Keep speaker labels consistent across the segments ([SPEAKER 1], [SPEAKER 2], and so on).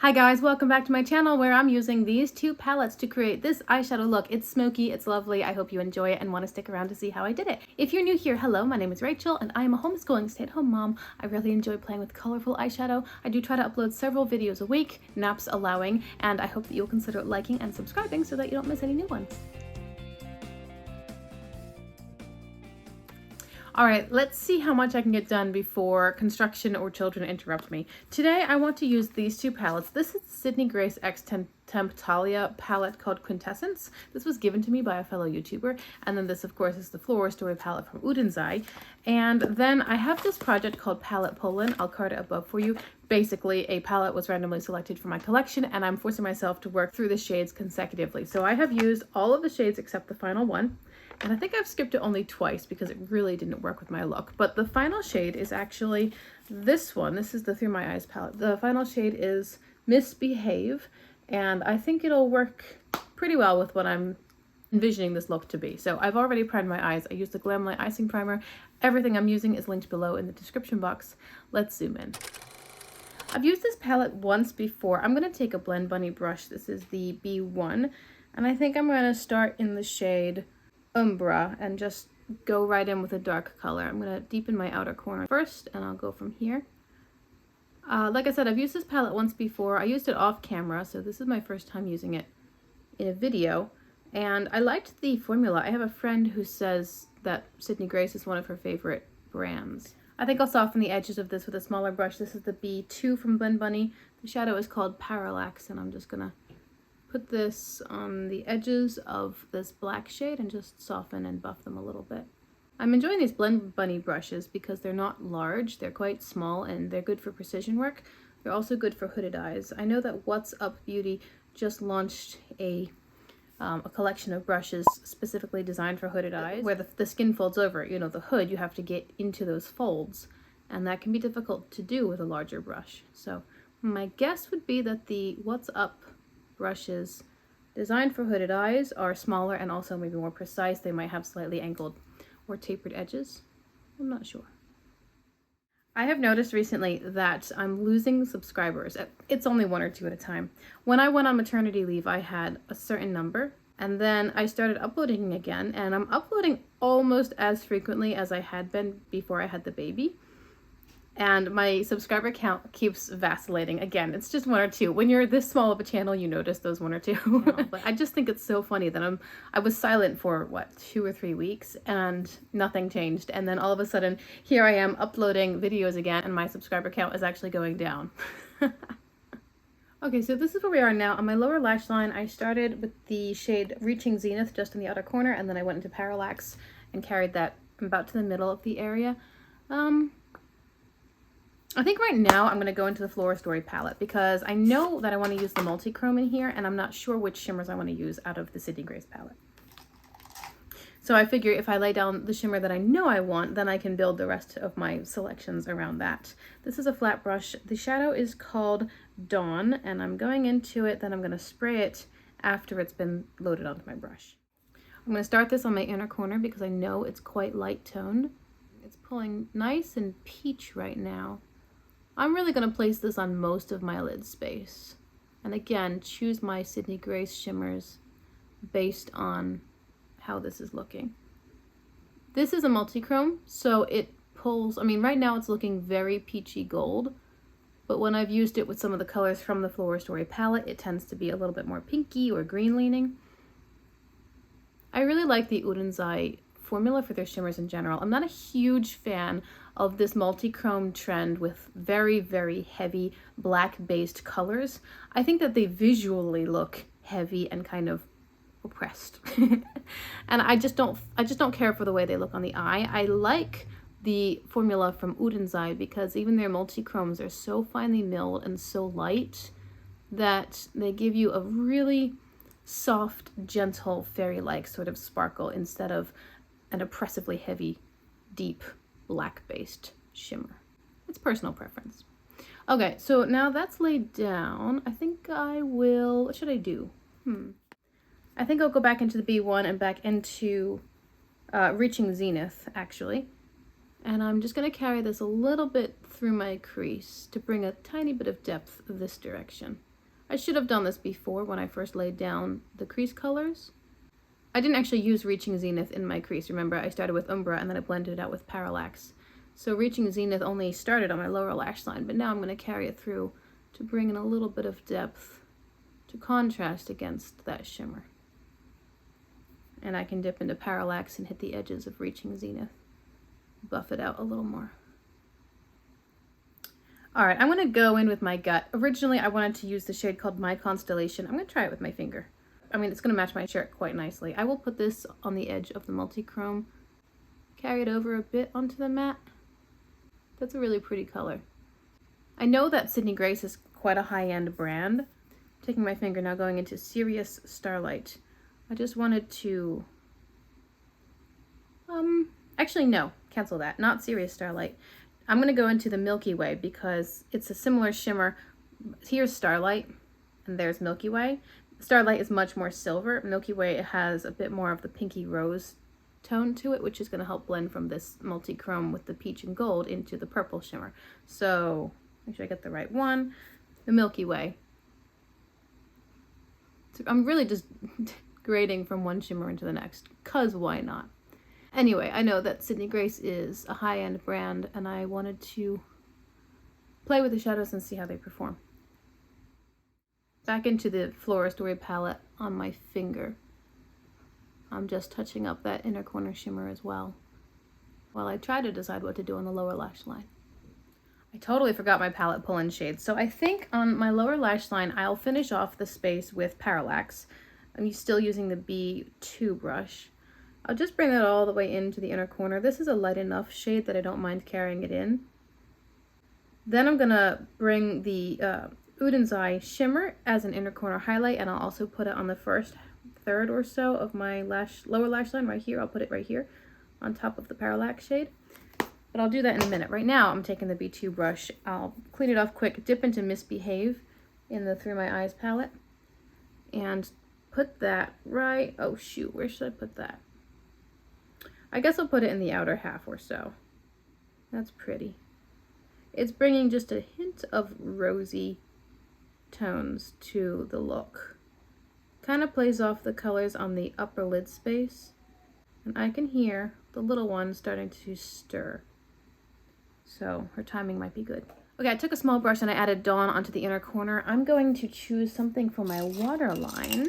[SPEAKER 1] Hi guys, welcome back to my channel where I'm using these two palettes to create this eyeshadow look. It's smoky, it's lovely, I hope you enjoy it and want to stick around to see how I did it. If you're new here, hello, my name is Rachel and I am a homeschooling stay-at-home mom. I really enjoy playing with colorful eyeshadow. I do try to upload several videos a week, naps allowing, and I hope that you'll consider liking and subscribing so that you don't miss any new ones. All right, let's see how much I can get done before construction or children interrupt me. Today, I want to use these two palettes. This is Sydney Grace X Temptalia palette called Quintessence. This was given to me by a fellow YouTuber. And then this, of course, is the Floral Story palette from Udenzai. And then I have this project called Palette Poland. I'll card it above for you. Basically, a palette was randomly selected for my collection, and I'm forcing myself to work through the shades consecutively. So I have used all of the shades except the final one. And I think I've skipped it only twice because it really didn't work with my look. But the final shade is actually this one. This is the Through My Eyes palette. The final shade is Misbehave, and I think it'll work pretty well with what I'm envisioning this look to be. So I've already primed my eyes. I used the Glamlight Icing Primer. Everything I'm using is linked below in the description box. Let's zoom in. I've used this palette once before. I'm going to take a Blend Bunny brush. This is the B1, and I think I'm going to start in the shade Umbra and just go right in with a dark color. I'm going to deepen my outer corner first, and I'll go from here. Like I said, I've used this palette once before. I used it off camera, so this is my first time using it in a video, and I liked the formula. I have a friend who says that Sydney Grace is one of her favorite brands. I think I'll soften the edges of this with a smaller brush. This is the B2 from Blend Bunny. The shadow is called Parallax, and I'm just going to put this on the edges of this black shade and just soften and buff them a little bit. I'm enjoying these Blend Bunny brushes because they're not large, they're quite small, and they're good for precision work. They're also good for hooded eyes. I know that What's Up Beauty just launched a collection of brushes specifically designed for hooded eyes, where the skin folds over. You know, the hood, you have to get into those folds, and that can be difficult to do with a larger brush. So my guess would be that the What's Up brushes designed for hooded eyes are smaller and also maybe more precise. They might have slightly angled or tapered edges. I'm not sure. I have noticed recently that I'm losing subscribers. It's only one or two at a time. When I went on maternity leave, I had a certain number, and then I started uploading again, and I'm uploading almost as frequently as I had been before I had the baby. And my subscriber count keeps vacillating. Again, it's just one or two. When you're this small of a channel, you notice those one or two. Yeah. But I just think it's so funny that I was silent for, what, 2 or 3 weeks, and nothing changed. And then all of a sudden, here I am uploading videos again, and my subscriber count is actually going down. Okay, so this is where we are now. On my lower lash line, I started with the shade Reaching Zenith just in the outer corner, and then I went into Parallax and carried that about to the middle of the area. I think right now I'm going to go into the Floral Story palette because I know that I want to use the multi-chrome in here, and I'm not sure which shimmers I want to use out of the Sydney Grace palette. So I figure if I lay down the shimmer that I know I want, then I can build the rest of my selections around that. This is a flat brush. The shadow is called Dawn, and I'm going into it, then I'm going to spray it after it's been loaded onto my brush. I'm going to start this on my inner corner because I know it's quite light toned. It's pulling nice and peach right now. I'm really going to place this on most of my lid space. And again, choose my Sydney Grace shimmers based on how this is looking. This is a multi-chrome, so it pulls, I mean, right now it's looking very peachy gold, but when I've used it with some of the colors from the Floral Story palette, it tends to be a little bit more pinky or green leaning. I really like the Udenzai formula for their shimmers in general. I'm not a huge fan of this multi-chrome trend with very, very heavy black-based colors. I think that they visually look heavy and kind of oppressed. And I just don't care for the way they look on the eye. I like the formula from Udenzai because even their multi-chromes are so finely milled and so light that they give you a really soft, gentle, fairy-like sort of sparkle instead of an oppressively heavy, deep, black-based shimmer. It's personal preference. Okay, so now that's laid down. I think I will, what should I do? I think I'll go back into the B1 and back into Reaching Zenith, actually. And I'm just going to carry this a little bit through my crease to bring a tiny bit of depth this direction. I should have done this before when I first laid down the crease colors. I didn't actually use Reaching Zenith in my crease. Remember, I started with Umbra and then I blended it out with Parallax. So Reaching Zenith only started on my lower lash line, but now I'm going to carry it through to bring in a little bit of depth to contrast against that shimmer. And I can dip into Parallax and hit the edges of Reaching Zenith. Buff it out a little more. All right, I'm going to go in with my gut. Originally, I wanted to use the shade called My Constellation. I'm going to try it with my finger. I mean, it's going to match my shirt quite nicely. I will put this on the edge of the multi-chrome, carry it over a bit onto the matte. That's a really pretty color. I know that Sydney Grace is quite a high-end brand. Taking my finger now, going into Serious Starlight. I just wanted to, actually no, cancel that, not Serious Starlight. I'm going to go into the Milky Way because it's a similar shimmer. Here's Starlight and there's Milky Way. Starlight is much more silver. Milky Way has a bit more of the pinky rose tone to it, which is going to help blend from this multi-chrome with the peach and gold into the purple shimmer. So make sure I get the right one. The Milky Way. So I'm really just grading from one shimmer into the next, cause why not? Anyway, I know that Sydney Grace is a high-end brand and I wanted to play with the shadows and see how they perform. Back into the Flora Story palette on my finger. I'm just touching up that inner corner shimmer as well, while I try to decide what to do on the lower lash line. I totally forgot my palette pull-in shades, so I think on my lower lash line I'll finish off the space with Parallax. I'm still using the B2 brush. I'll just bring that all the way into the inner corner. This is a light enough shade that I don't mind carrying it in. Then I'm gonna bring the Udin's Eye Shimmer as an inner corner highlight, and I'll also put it on the first third or so of my lower lash line right here. I'll put it right here on top of the Parallax shade. But I'll do that in a minute. Right now, I'm taking the B2 brush. I'll clean it off quick, dip into Misbehave in the Through My Eyes palette, and put that right, oh shoot, where should I put that? I guess I'll put it in the outer half or so. That's pretty. It's bringing just a hint of rosy tones to the look. Kind of plays off the colors on the upper lid space. And I can hear the little one starting to stir. So her timing might be good. Okay, I took a small brush and I added Dawn onto the inner corner. I'm going to choose something for my waterline.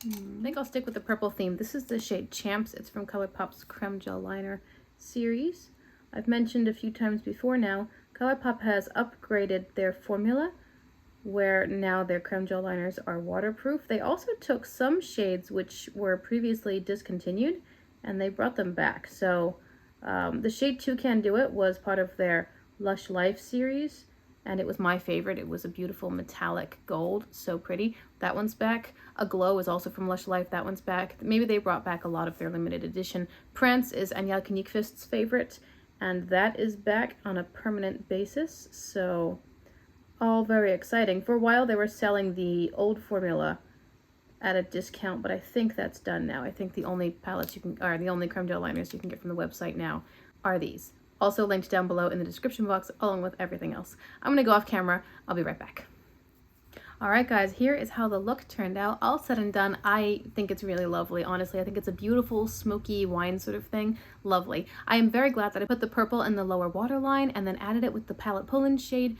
[SPEAKER 1] I think I'll stick with the purple theme. This is the shade Champs. It's from ColourPop's Creme Gel Liner series. I've mentioned a few times before now, ColourPop has upgraded their formula where now their creme gel liners are waterproof. They also took some shades which were previously discontinued and they brought them back. So the shade Two Can Do It was part of their Lush Life series, and it was my favorite. It was a beautiful metallic gold, so pretty. That one's back. Aglow is also from Lush Life. That one's back. Maybe they brought back a lot of their limited edition. Prance is Anielka Nyqvist's favorite, and that is back on a permanent basis. So all very exciting. For a while they were selling the old formula at a discount, but I think that's done now. I think the only palettes you can, or the only creme gel liners you can get from the website now are these. Also linked down below in the description box, along with everything else. I'm gonna go off camera. I'll be right back. All right, guys, here is how the look turned out. All said and done, I think it's really lovely. Honestly, I think it's a beautiful, smoky wine sort of thing. Lovely. I am very glad that I put the purple in the lower waterline and then added it with the palette pull-in shade.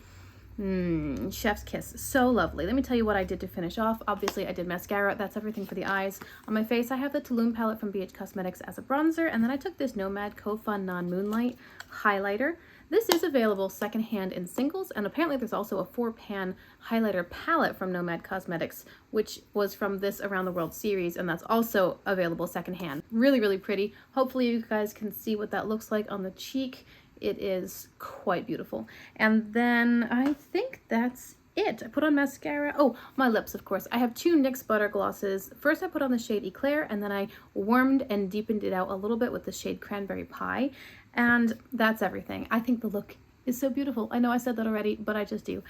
[SPEAKER 1] Chef's kiss. So lovely. Let me tell you what I did to finish off. Obviously, I did mascara. That's everything for the eyes. On my face, I have the Tulum palette from BH Cosmetics as a bronzer, and then I took this Nomad Kofun Non-Moonlight highlighter. This is available secondhand in singles, and apparently there's also a 4-pan highlighter palette from Nomad Cosmetics, which was from this Around the World series, and that's also available secondhand. Really, really pretty. Hopefully you guys can see what that looks like on the cheek. It is quite beautiful. And then I think that's it. I put on mascara. Oh, my lips, of course. I have two NYX Butter Glosses. First, I put on the shade Eclair, and then I warmed and deepened it out a little bit with the shade Cranberry Pie. And that's everything. I think the look is so beautiful. I know I said that already, but I just do.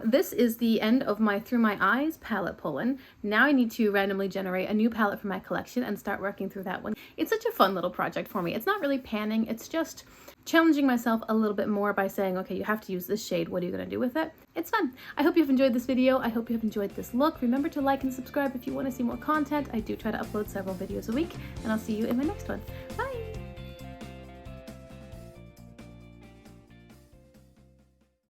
[SPEAKER 1] This is the end of my Through My Eyes palette pull-in. Now I need to randomly generate a new palette for my collection and start working through that one. It's such a fun little project for me. It's not really panning, it's just challenging myself a little bit more by saying, okay, you have to use this shade. What are you going to do with it? It's fun. I hope you've enjoyed this video. I hope you have enjoyed this look. Remember to like and subscribe if you want to see more content. I do try to upload several videos a week, and I'll see you in my next one.